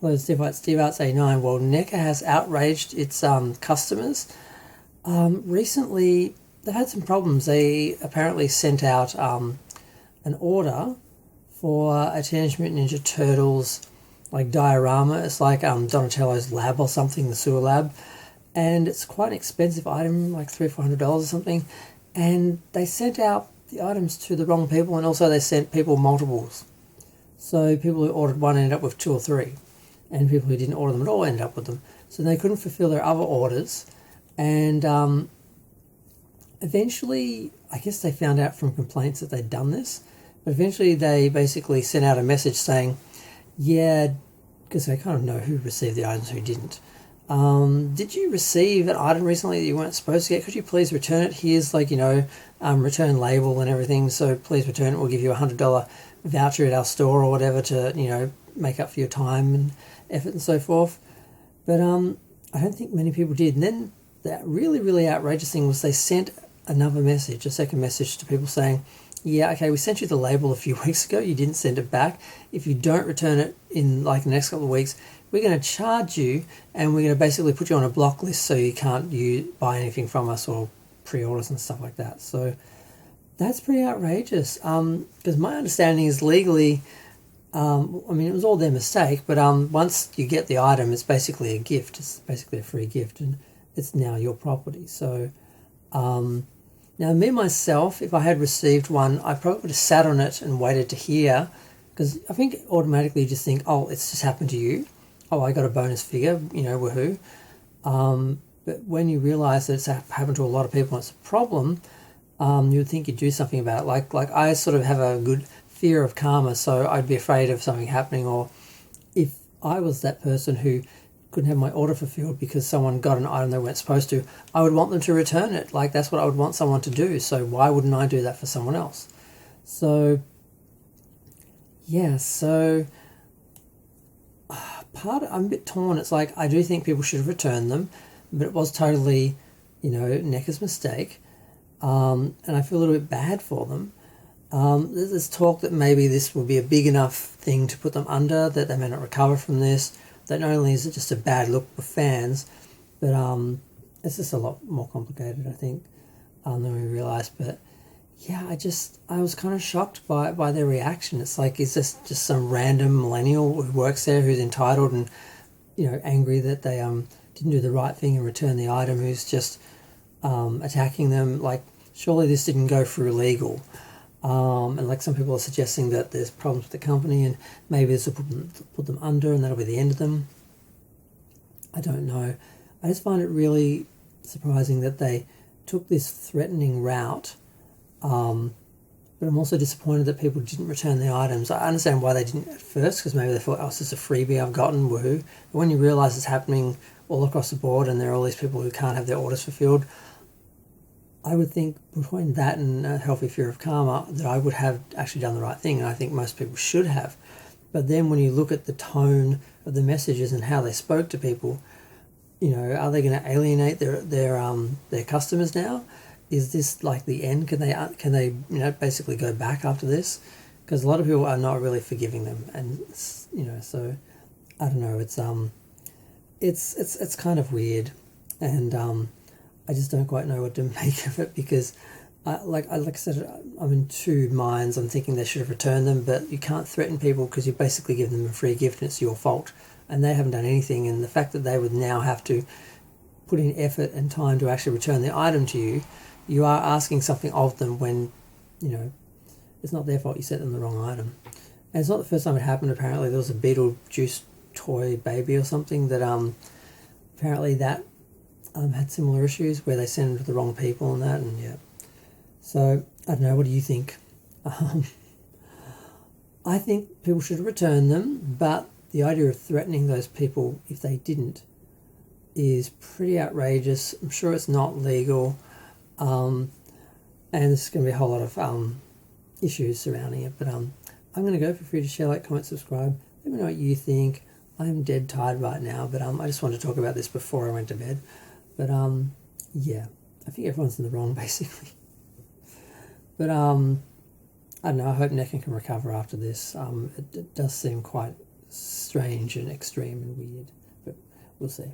Hello, Steve Arts 89. Well, NECA has outraged its customers. Recently, they've had some problems. They apparently sent out an order for a Teenage Mutant Ninja Turtles like diorama. It's like Donatello's lab or something, the sewer lab, and it's quite an expensive item, like $300-400 or something. And they sent out the items to the wrong people, and also they sent people multiples. So people who ordered one ended up with two or three, and people who didn't order them at all ended up with them. So they couldn't fulfill their other orders, and eventually, I guess they found out from complaints that they'd done this, but eventually they basically sent out a message saying, yeah, because they kind of know who received the items and who didn't. Did you receive an item recently that you weren't supposed to get? Could you please return it? Here's return label and everything, so please return it. We'll give you $100 voucher at our store or whatever to, make up for your time and effort and so forth. But I don't think many people did. And then that really, really outrageous thing was they sent another message, a second message to people saying, yeah, okay, we sent you the label a few weeks ago. You didn't send it back. If you don't return it in the next couple of weeks, we're going to charge you, and we're going to basically put you on a block list so you can't buy anything from us or pre-orders and stuff like that. So that's pretty outrageous. Because my understanding is legally, it was all their mistake, but once you get the item, it's basically a gift. It's basically a free gift, and it's now your property. So now me myself, if I had received one, I probably would have sat on it and waited to hear, because I think automatically you just think, oh, it's just happened to you. Oh, I got a bonus figure, woohoo. But when you realise that it's happened to a lot of people and it's a problem, you would think you'd do something about it. Like I sort of have a good fear of karma, so I'd be afraid of something happening. Or if I was that person who couldn't have my order fulfilled because someone got an item they weren't supposed to, I would want them to return it. Like, that's what I would want someone to do. So why wouldn't I do that for someone else? So, yeah, I'm a bit torn. It's like, I do think people should have returned them, but it was totally, NECA's mistake. And I feel a little bit bad for them. There's talk that maybe this will be a big enough thing to put them under, that they may not recover from this. That not only is it just a bad look for fans, but it's just a lot more complicated, I think, than we realised. But yeah, I was kind of shocked by their reaction. It's like, is this just some random millennial who works there who's entitled and, angry that they didn't do the right thing and return the item, who's just attacking them? Like, surely this didn't go through legal. And like some people are suggesting that there's problems with the company and maybe this will put them under and that'll be the end of them. I don't know. I just find it really surprising that they took this threatening route. But I'm also disappointed that people didn't return the items. I understand why they didn't at first, because maybe they thought, oh, it's just a freebie I've gotten, woohoo. But when you realise it's happening all across the board and there are all these people who can't have their orders fulfilled, I would think between that and a healthy fear of karma that I would have actually done the right thing, and I think most people should have. But then when you look at the tone of the messages and how they spoke to people, are they going to alienate their customers now? Is this like the end? Can they basically go back after this? Because a lot of people are not really forgiving them, and so I don't know. It's kind of weird, and I just don't quite know what to make of it, because like I said, I'm in two minds. I'm thinking they should have returned them, but you can't threaten people because you basically give them a free gift and it's your fault, and they haven't done anything. And the fact that they would now have to put in effort and time to actually return the item to you, you are asking something of them when, it's not their fault you sent them the wrong item. And it's not the first time it happened. Apparently there was a Beetlejuice toy baby or something that apparently that had similar issues where they sent them to the wrong people and that, and yeah. So, I don't know, what do you think? I think people should return them, but the idea of threatening those people if they didn't is pretty outrageous. I'm sure it's not legal, and there's going to be a whole lot of issues surrounding it, but I'm going to go. Feel free to share, like, comment, subscribe. Let me know what you think. I'm dead tired right now, but I just wanted to talk about this before I went to bed. But yeah, I think everyone's in the wrong basically. But I don't know. I hope NECA can recover after this. It does seem quite strange and extreme and weird. But we'll see.